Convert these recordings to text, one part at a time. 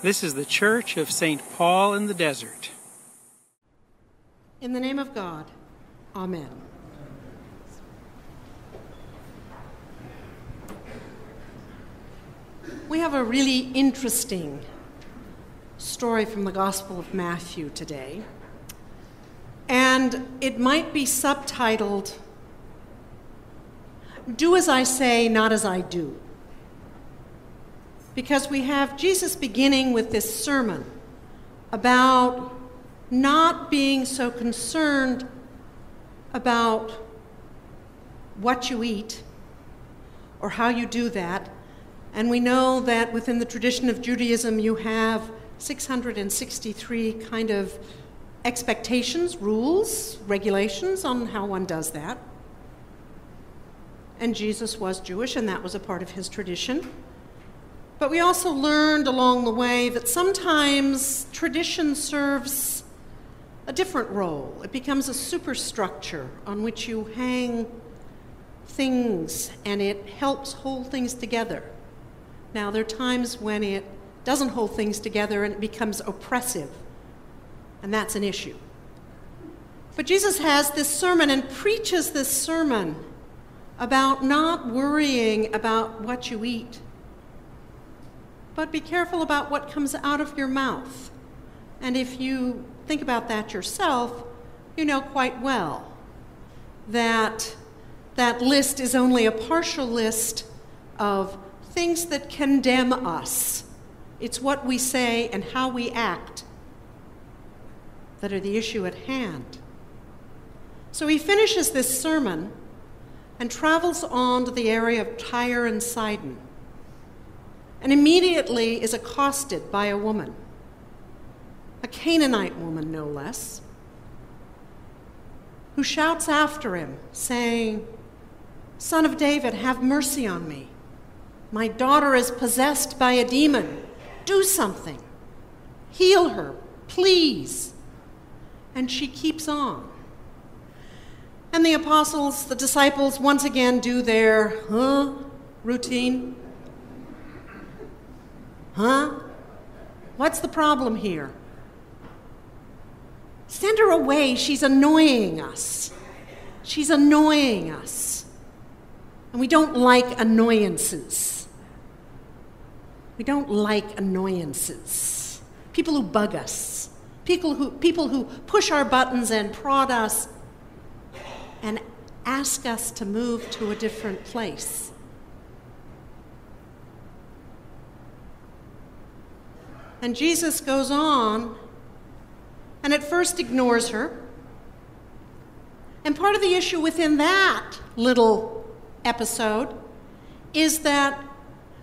This is the Church of St. Paul in the Desert. In the name of God, Amen. We have a really interesting story from the Gospel of Matthew today, and it might be subtitled, "Do as I say, not as I do." Because we have Jesus beginning with this sermon about not being so concerned about what you eat or how you do that. And we know that within the tradition of Judaism, you have 663 kind of expectations, rules, regulations on how one does that. And Jesus was Jewish, and that was a part of his tradition. But we also learned along the way that sometimes tradition serves a different role. It becomes a superstructure on which you hang things, and it helps hold things together. Now, there are times when it doesn't hold things together and it becomes oppressive, and that's an issue. But Jesus has this sermon and preaches this sermon about not worrying about what you eat, but be careful about what comes out of your mouth. And if you think about that yourself, you know quite well that that list is only a partial list of things that condemn us. It's what we say and how we act that are the issue at hand. So he finishes this sermon and travels on to the area of Tyre and Sidon, and immediately is accosted by a woman, a Canaanite woman no less, who shouts after him, saying, "Son of David, have mercy on me. My daughter is possessed by a demon. Do something. Heal her, please." And she keeps on. And the apostles, the disciples, once again do their routine. What's the problem here? Send her away. She's annoying us. She's annoying us. And we don't like annoyances. We don't like annoyances. People who bug us. People who push our buttons and prod us and ask us to move to a different place. And Jesus goes on and at first ignores her. And part of the issue within that little episode is that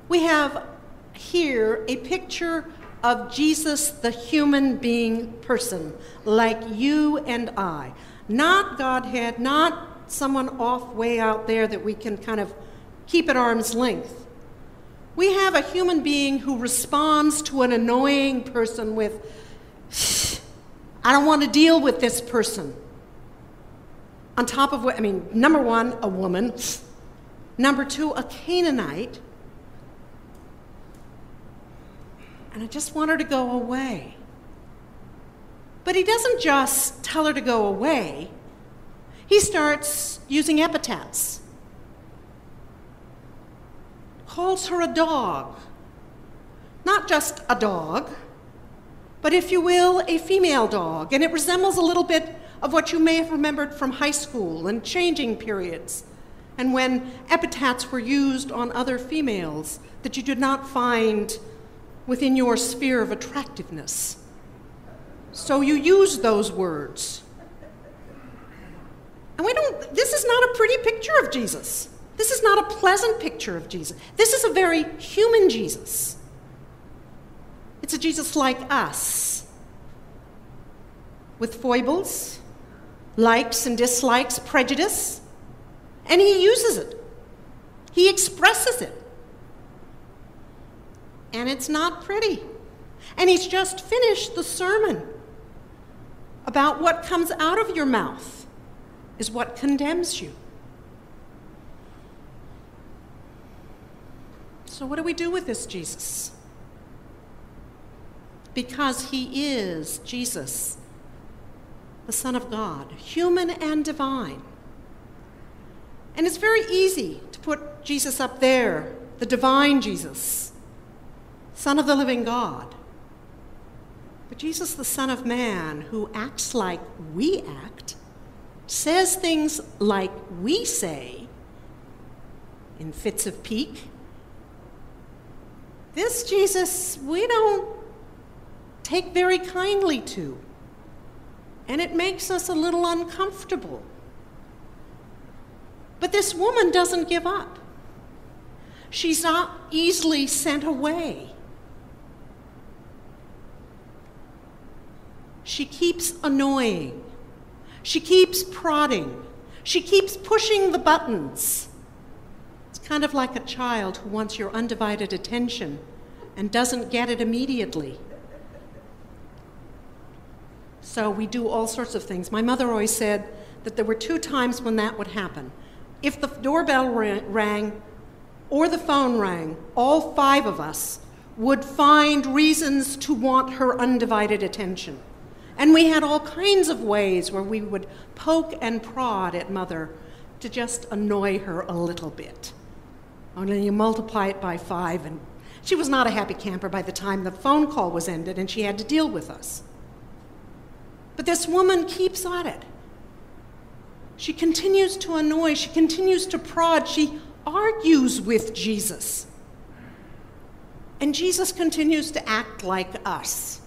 we have here a picture of Jesus, the human being person, like you and I. Not Godhead, not someone off way out there that we can kind of keep at arm's length. We have a human being who responds to an annoying person with, "I don't want to deal with this person." On top of what, number one, a woman. Number two, a Canaanite. And I just want her to go away. But he doesn't just tell her to go away. He starts using epithets. Calls her a dog. Not just a dog, but if you will, a female dog. And it resembles a little bit of what you may have remembered from high school and changing periods, and when epithets were used on other females that you did not find within your sphere of attractiveness. So you use those words. And this is not a pretty picture of Jesus. This is not a pleasant picture of Jesus. This is a very human Jesus. It's a Jesus like us, with foibles, likes and dislikes, prejudice, and he uses it. He expresses it. And it's not pretty. And he's just finished the sermon about what comes out of your mouth is what condemns you. So what do we do with this Jesus? because he is Jesus, the Son of God, human and divine. And it's very easy to put Jesus up there, the divine Jesus, Son of the living God. But Jesus, the Son of Man, who acts like we act, says things like we say in fits of pique, this Jesus we don't take very kindly to, and it makes us a little uncomfortable. But this woman doesn't give up. She's not easily sent away. She keeps annoying. She keeps prodding. She keeps pushing the buttons. It's kind of like a child who wants your undivided attention and doesn't get it immediately. So we do all sorts of things. My mother always said that there were 2 times when that would happen. If the doorbell rang or the phone rang, all 5 of us would find reasons to want her undivided attention. And we had all kinds of ways where we would poke and prod at Mother to just annoy her a little bit. Only you multiply it by 5, and she was not a happy camper by the time the phone call was ended and she had to deal with us. But this woman keeps at it. She continues to annoy, she continues to prod, she argues with Jesus. And Jesus continues to act like us.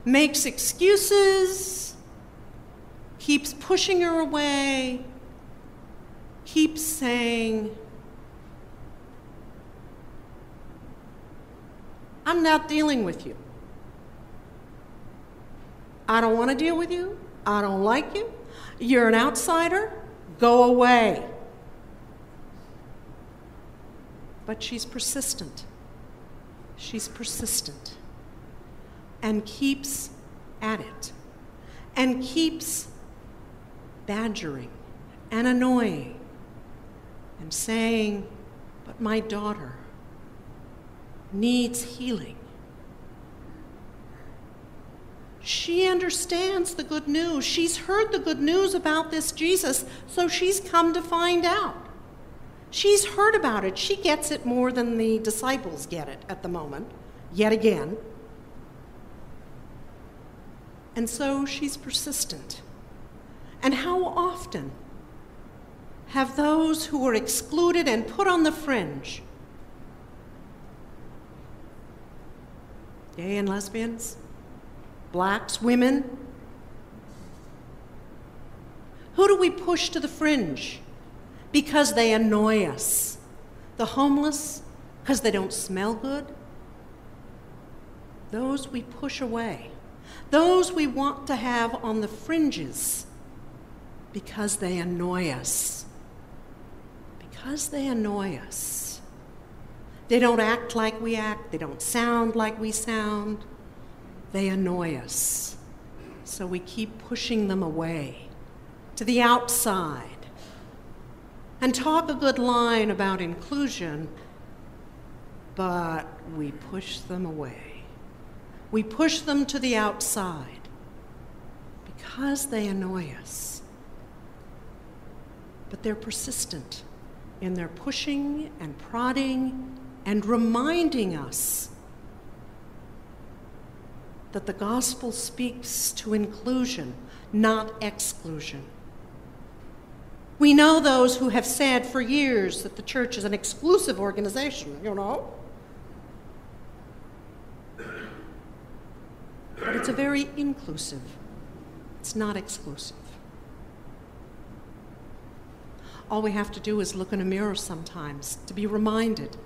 Makes excuses, keeps pushing her away, keeps saying, I'm not dealing with you. I don't want to deal with you. I don't like you. You're an outsider. Go away. But she's persistent. She's persistent. And keeps at it. And keeps badgering and annoying and saying, but my daughter needs healing. She understands the good news. She's heard the good news about this Jesus, so she's come to find out. She's heard about it. She gets it more than the disciples get it at the moment, yet again. And so she's persistent. And how often have those who were excluded and put on the fringe, gay and lesbians, blacks, women, who do we push to the fringe because they annoy us? The homeless, because they don't smell good? Those we push away. Those we want to have on the fringes because they annoy us. Because they annoy us. They don't act like we act. They don't sound like we sound. They annoy us. So we keep pushing them away to the outside and talk a good line about inclusion, but we push them away. We push them to the outside because they annoy us. But they're persistent in their pushing and prodding and reminding us that the gospel speaks to inclusion, not exclusion. We know those who have said for years that the church is an exclusive organization, you know. But it's a very inclusive. It's not exclusive. All we have to do is look in a mirror sometimes to be reminded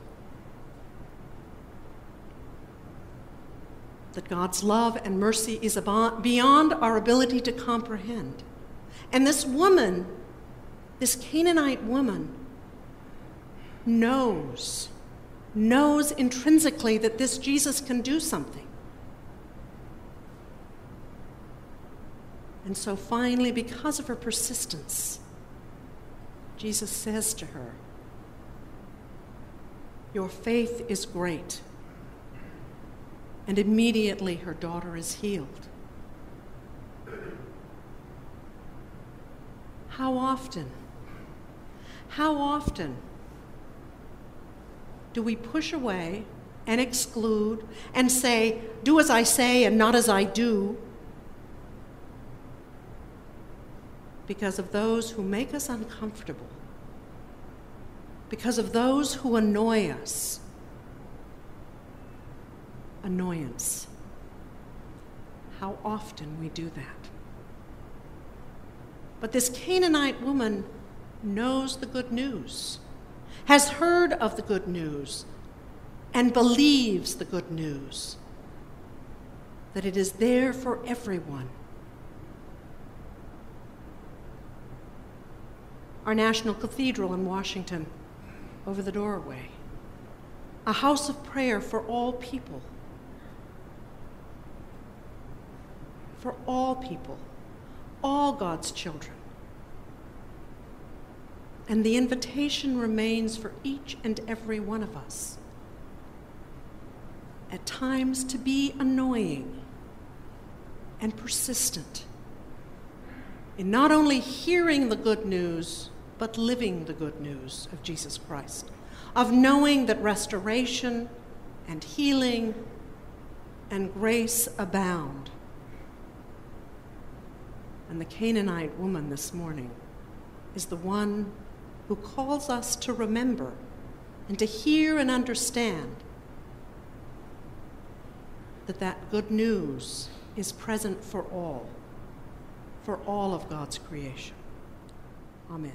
that God's love and mercy is beyond our ability to comprehend. And this woman, this Canaanite woman, knows intrinsically that this Jesus can do something. And so finally, because of her persistence, Jesus says to her, "Your faith is great. and immediately her daughter is healed. How often do we push away and exclude and say, do as I say and not as I do, because of those who make us uncomfortable, because of those who annoy us? Annoyance. How often we do that. But this Canaanite woman knows the good news, has heard of the good news, and believes the good news, that it is there for everyone. Our National Cathedral in Washington, over the doorway, a house of prayer for all people. For all people, all God's children. And the invitation remains for each and every one of us, at times to be annoying and persistent in not only hearing the good news, but living the good news of Jesus Christ, of knowing that restoration and healing and grace abound. And the Canaanite woman this morning is the one who calls us to remember and to hear and understand that that good news is present for all of God's creation. Amen.